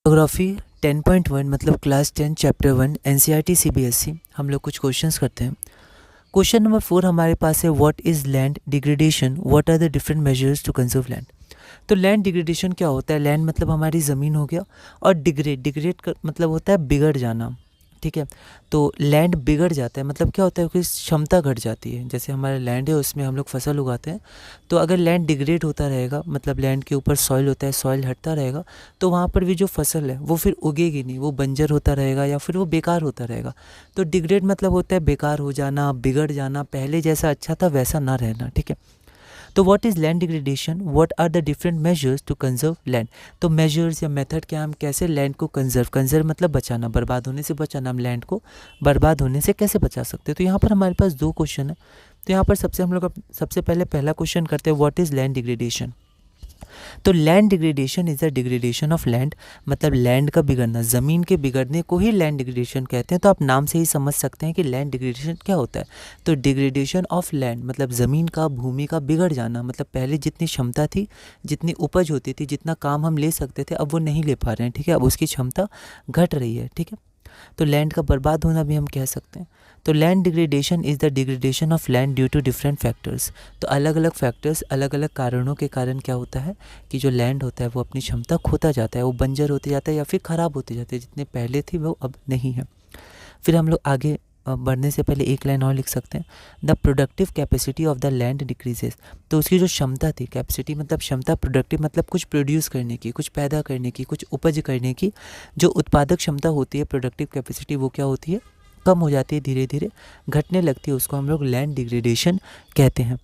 Geography 10.1 मतलब class 10 chapter 1 NCERT CBSE हम लोग कुछ क्वेश्चंस करते हैं। क्वेश्चन नंबर 4 हमारे पास है what is land degradation, what are the different measures to conserve land. तो लैंड डिग्रेडेशन क्या होता है? लैंड मतलब हमारी ज़मीन हो गया, और डिग्रेड मतलब होता है बिगड़ जाना। ठीक है, तो लैंड बिगड़ जाता है मतलब क्या होता है कि क्षमता घट जाती है। जैसे हमारा लैंड है उसमें हम लोग फसल उगाते हैं, तो अगर लैंड डिग्रेड होता रहेगा मतलब लैंड के ऊपर सॉइल होता है, सॉइल हटता रहेगा, तो वहाँ पर भी जो फसल है वो फिर उगेगी नहीं, वो बंजर होता रहेगा या फिर वो बेकार होता रहेगा। तो डिग्रेड मतलब होता है बेकार हो जाना, बिगड़ जाना, पहले जैसा अच्छा था वैसा ना रहना। ठीक है, तो what is land degradation, what are the different measures to conserve land. तो मेजर्स या मेथड क्या, हम कैसे लैंड को कंजर्व मतलब बचाना, बर्बाद होने से बचाना, हम लैंड को बर्बाद होने से कैसे बचा सकते हैं। तो यहाँ पर हमारे पास दो क्वेश्चन है। तो यहाँ पर हम लोग सबसे पहले पहला क्वेश्चन करते हैं, व्हाट इज़ लैंड डिग्रेडेशन। तो land degradation is the degradation of land, मतलब लैंड का बिगड़ना, ज़मीन के बिगड़ने को ही लैंड डिग्रेडेशन कहते हैं। तो आप नाम से ही समझ सकते हैं कि लैंड डिग्रेडेशन क्या होता है। तो डिग्रेडेशन ऑफ लैंड मतलब ज़मीन का, भूमि का बिगड़ जाना, मतलब पहले जितनी क्षमता थी, जितनी उपज होती थी, जितना काम हम ले सकते थे, अब वो नहीं ले पा रहे हैं। ठीक है, अब उसकी क्षमता घट रही है। ठीक है, तो लैंड का बर्बाद होना भी हम कह सकते हैं। तो land degradation is the degradation of land due to different factors. तो अलग अलग फैक्टर्स, अलग अलग कारणों के कारण क्या होता है कि जो लैंड होता है वो अपनी क्षमता खोता जाता है, वो बंजर होते जाता है या फिर ख़राब होते जाते हैं, जितने पहले थी वो अब नहीं है। फिर हम लोग आगे बढ़ने से पहले एक लाइन और लिख सकते हैं, the productive capacity of the land decreases. तो उसकी जो क्षमता थी, कैपेसिटी मतलब क्षमता, प्रोडक्टिव मतलब कुछ प्रोड्यूस करने की, कुछ पैदा करने की, कुछ उपज करने की, जो उत्पादक क्षमता होती है, प्रोडक्टिव कैपेसिटी, वो क्या होती है, कम हो जाती है, धीरे धीरे घटने लगती है। उसको हम लोग लैंड डिग्रेडेशन कहते हैं।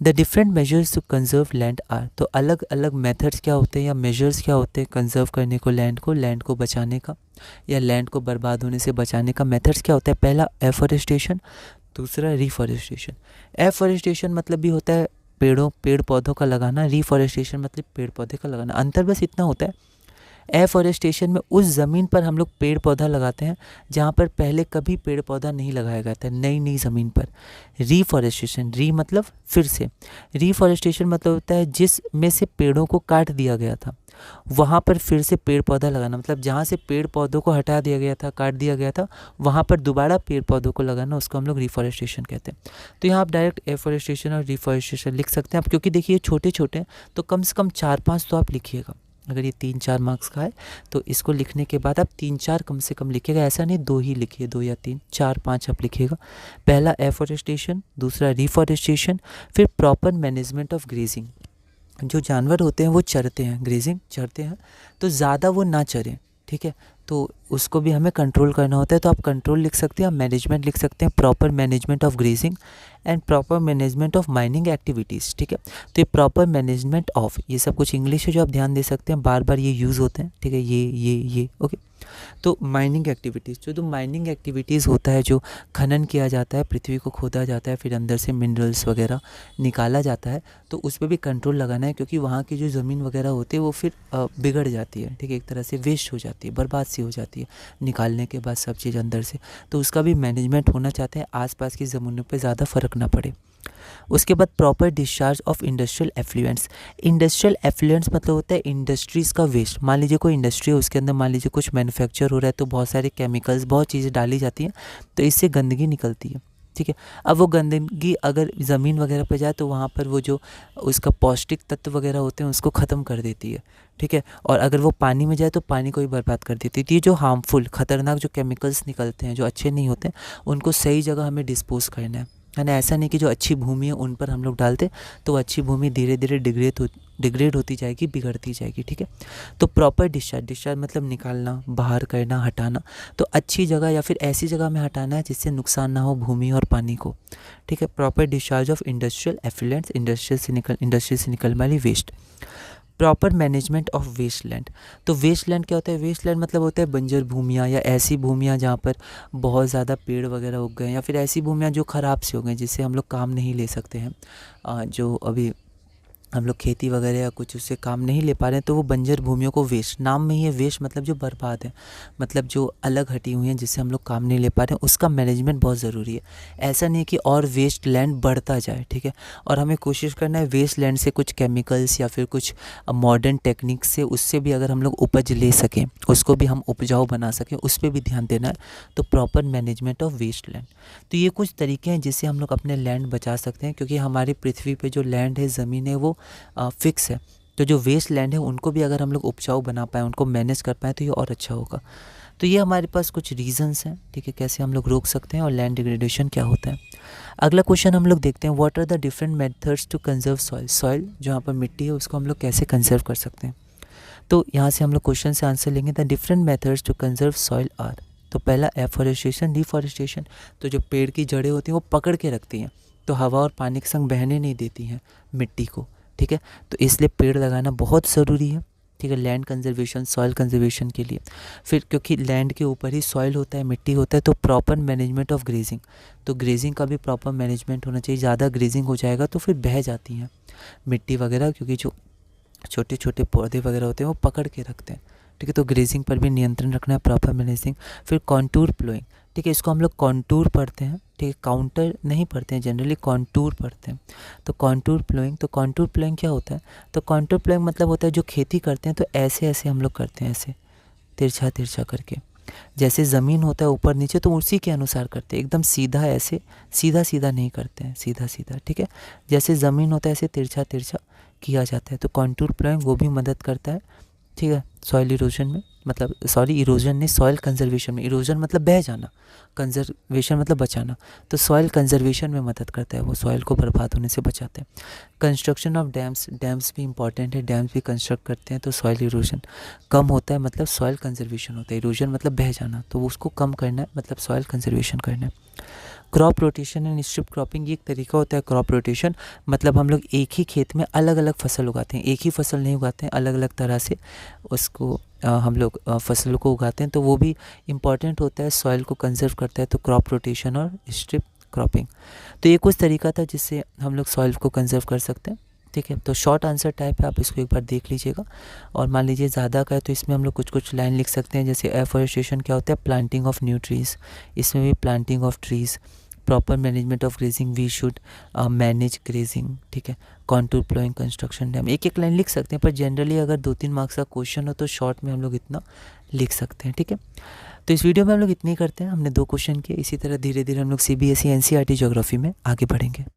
The different measures to conserve land are. तो अलग अलग मेथड्स क्या होते हैं या मेजर्स क्या होते हैं कंजर्व करने को, लैंड को बचाने का या लैंड को बर्बाद होने से बचाने का। मेथड्स क्या होता है? पहला एफॉरेस्टेशन, दूसरा रिफॉरेस्टेशन। एफॉरेस्टेशन मतलब भी होता है पेड़ पौधों का लगाना, रिफॉरेस्टेशन मतलब पेड़ पौधे का लगाना। अंतर बस इतना होता है, एफॉरेस्टेशन में उस ज़मीन पर हम लोग पेड़ पौधा लगाते हैं जहाँ पर पहले कभी पेड़ पौधा नहीं लगाया गया था, नई नई ज़मीन पर। रीफॉरेस्टेशन, री मतलब फिर से, रीफॉरेस्टेशन मतलब होता है जिसमें से पेड़ों को काट दिया गया था वहाँ पर फिर से पेड़ पौधा लगाना, मतलब जहाँ से पेड़ पौधों को हटा दिया गया था, काट दिया गया था, वहाँ पर दोबारा पेड़ पौधों को लगाना, उसको हम लोग रिफॉरेस्टेशन कहते हैं। तो यहाँ आप डायरेक्ट एफॉरेस्टेशन और रिफॉरेस्टेशन लिख सकते हैं आप, क्योंकि देखिए छोटे छोटे हैं तो कम से कम 4-5 तो आप लिखिएगा। अगर ये 3-4 मार्क्स का है तो इसको लिखने के बाद आप 3-4 कम से कम लिखिएगा, ऐसा नहीं 2 ही लिखिए, 2 या 3, 4-5 आप लिखिएगा। पहला एफॉरेस्टेशन, दूसरा रिफॉरेस्टेशन, फिर प्रॉपर मैनेजमेंट ऑफ ग्रेजिंग। जो जानवर होते हैं वो चरते हैं, ग्रेजिंग चरते हैं, तो ज़्यादा वो ना चरें। ठीक है, तो उसको भी हमें कंट्रोल करना होता है, तो आप कंट्रोल लिख सकते हैं, आप मैनेजमेंट लिख सकते हैं, proper management of grazing and proper management of mining activities. ठीक है, तो ये प्रॉपर मैनेजमेंट ऑफ, ये सब कुछ इंग्लिश है जो आप ध्यान दे सकते हैं, बार बार ये यूज़ होते हैं। ठीक है, ये ओके। तो माइनिंग एक्टिविटीज़, जो माइनिंग एक्टिविटीज़ होता है, जो खनन किया जाता है, पृथ्वी को खोदा जाता है, फिर अंदर से मिनरल्स वगैरह निकाला जाता है, तो उस पर भी कंट्रोल लगाना है, क्योंकि वहाँ की जो ज़मीन वगैरह होती है वो फिर बिगड़ जाती है। ठीक है, एक तरह से वेस्ट हो जाती है, बर्बाद सी हो जाती है निकालने के बाद सब चीज़ अंदर से, तो उसका भी मैनेजमेंट होना चाहते हैं, आसपास की ज़मीनों पे ज़्यादा फ़र्क ना पड़े। उसके बाद proper discharge of industrial effluents. Industrial effluents मतलब होता है इंडस्ट्रीज़ का वेस्ट। मान लीजिए कोई इंडस्ट्री है, उसके अंदर मान लीजिए कुछ मैन्युफैक्चर हो रहा है, तो बहुत सारे केमिकल्स, बहुत चीज़ें डाली जाती हैं, तो इससे गंदगी निकलती है। ठीक है, अब वो गंदगी अगर ज़मीन वगैरह पे जाए तो वहाँ पर वो जो उसका पौष्टिक तत्व वगैरह होते हैं उसको ख़त्म कर देती है। ठीक है, और अगर वो पानी में जाए तो पानी को ही बर्बाद कर देती है। तो ये जो हार्मफुल, ख़तरनाक जो केमिकल्स निकलते हैं, जो अच्छे नहीं होते, उनको सही जगह हमें डिस्पोज करना है ना। ऐसा नहीं कि जो अच्छी भूमि है उन पर हम लोग डालते तो अच्छी भूमि धीरे धीरे डिग्रेड होती जाएगी, बिगड़ती जाएगी। ठीक है, तो प्रॉपर डिस्चार्ज मतलब निकालना, बाहर करना, हटाना। तो अच्छी जगह या फिर ऐसी जगह में हटाना है जिससे नुकसान ना हो भूमि और पानी को। ठीक है, proper discharge of industrial effluents, industry से निकलने वाली waste. Proper management of waste land. तो वेस्ट लैंड क्या होता है? वेस्ट लैंड मतलब होता है बंजर भूमियाँ या ऐसी भूमियाँ जहाँ पर बहुत ज़्यादा पेड़ वगैरह उग गए, या फिर ऐसी भूमियाँ जो ख़राब सी हो गई, जिससे हम लोग काम नहीं ले सकते हैं, जो अभी हम लोग खेती वगैरह या कुछ उससे काम नहीं ले पा रहे हैं तो वो बंजर भूमियों को वेस्ट, नाम में ही है वेस्ट, मतलब जो बर्बाद है, मतलब जो अलग हटी हुई हैं जिससे हम लोग काम नहीं ले पा रहे हैं, उसका मैनेजमेंट बहुत ज़रूरी है। ऐसा नहीं है कि और वेस्ट लैंड बढ़ता जाए, ठीक है। और हमें कोशिश करना है वेस्ट लैंड से कुछ केमिकल्स या फिर कुछ मॉडर्न टेक्निक से उससे भी अगर हम लोग उपज ले सकें, उसको भी हम उपजाऊ बना सकें, उस पर भी ध्यान देना है। तो proper management of waste land, तो ये कुछ तरीके हैं जिससे हम लोग अपने लैंड बचा सकते हैं, क्योंकि हमारी पृथ्वी पे जो लैंड है, ज़मीन है, वो फिक्स है। तो जो वेस्ट लैंड है उनको भी अगर हम लोग उपजाऊ बना पाएँ, उनको मैनेज कर पाएँ, तो ये और अच्छा होगा। तो ये हमारे पास कुछ रीजंस हैं, ठीक है, कैसे हम लोग रोक सकते हैं और लैंड डिग्रेडेशन क्या होता है। अगला क्वेश्चन हम लोग देखते हैं, what are the different methods to conserve soil. Soil जो यहाँ पर मिट्टी है उसको हम लोग कैसे कंजर्व कर सकते हैं। तो यहाँ से हम लोग क्वेश्चन से आंसर लेंगे, the different methods to conserve soil are. तो पहला एफॉरेस्टेशन, डिफॉरेस्टेशन। तो जो पेड़ की जड़ें होती हैं वो पकड़ के रखती हैं, तो हवा और पानी के संग बहने नहीं देती हैं मिट्टी को, ठीक है। तो इसलिए पेड़ लगाना बहुत ज़रूरी है, ठीक है, लैंड कंजर्वेशन, सॉइल कंजर्वेशन के लिए। फिर क्योंकि लैंड के ऊपर ही सॉइल होता है, मिट्टी होता है, तो प्रॉपर मैनेजमेंट ऑफ ग्रेजिंग। तो ग्रेजिंग का भी प्रॉपर मैनेजमेंट होना चाहिए। ज़्यादा ग्रेजिंग हो जाएगा तो फिर बह जाती हैं मिट्टी वगैरह, क्योंकि जो छोटे छोटे पौधे वगैरह होते हैं वो पकड़ के रखते हैं, ठीक है। तो ग्रेजिंग पर भी नियंत्रण रखना है, प्रॉपर मैनेजिंग। फिर कॉन्टूर प्लोइंग, ठीक है, इसको हम लोग कॉन्टूर पढ़ते हैं, ठीक है, काउंटर नहीं पढ़ते हैं, जनरली कॉन्टूर पढ़ते हैं। तो कॉन्टूर प्लोइंग, तो कॉन्टूर प्लोइंग क्या होता है, तो कॉन्टूर प्लोइंग मतलब होता है जो खेती करते हैं तो ऐसे ऐसे हम लोग करते हैं, ऐसे तिरछा तिरछा करके, जैसे ज़मीन होता है ऊपर नीचे तो उसी के अनुसार करते हैं, एकदम सीधा ऐसे सीधा सीधा नहीं करते हैं, सीधा सीधा, ठीक है। जैसे ज़मीन होता है ऐसे तिरछा तिरछा किया जाता है। तो कॉन्टूर प्लोइंग वो भी मदद करता है, ठीक है, सॉइल इरोजन में, मतलब सॉरी इरोजन नहीं, सॉइल कंजर्वेशन में। इरोजन मतलब बह जाना, कंजर्वेशन मतलब बचाना। तो सॉइल कंजर्वेशन में मदद करता है, वो सॉइल को बर्बाद होने से बचाते हैं। कंस्ट्रक्शन ऑफ डैम्स, डैम्स भी इंपॉर्टेंट है, डैम्स भी कंस्ट्रक्ट करते हैं तो सॉइल इरोजन कम होता है, मतलब सॉइल कंजर्वेशन होता है। इरोजन मतलब बह जाना, तो उसको कम करना है, मतलब सॉइल कंजर्वेशन करना है। Crop rotation and strip cropping, ये एक तरीका होता है क्रॉप रोटेशन, मतलब हम लोग एक ही खेत में अलग अलग फसल उगाते हैं, एक ही फसल नहीं उगाते हैं, अलग अलग तरह से उसको हम लोग फसलों को उगाते हैं, तो वो भी इम्पॉर्टेंट होता है, सॉइल को कंजर्व करता है। तो क्रॉप रोटेशन और स्ट्रिप क्रॉपिंग, तो ये कुछ तरीका था जिससे हम लोग सॉइल को कंजर्व कर सकते हैं, ठीक है। तो शॉर्ट आंसर टाइप है, आप इसको एक बार देख लीजिएगा। और मान लीजिए ज़्यादा का है तो इसमें हम लोग कुछ कुछ लाइन लिख सकते हैं, जैसे एफॉरेस्टेशन क्या होता है, प्लांटिंग ऑफ न्यू ट्रीज़, इसमें भी planting of trees. Proper management of grazing, we should manage grazing, ठीक है। कॉन्टूर प्लोइंग, कंस्ट्रक्शन डैम, एक एक लाइन लिख सकते हैं, पर जनरली अगर 2-3 मार्क्स का क्वेश्चन हो तो शॉर्ट में हम लोग इतना लिख सकते हैं, ठीक है। तो इस वीडियो में हम लोग इतनी करते हैं, हमने 2 क्वेश्चन किए। इसी तरह धीरे धीरे हम लोग CBSE NCERT ज्योग्राफी में आगे बढ़ेंगे।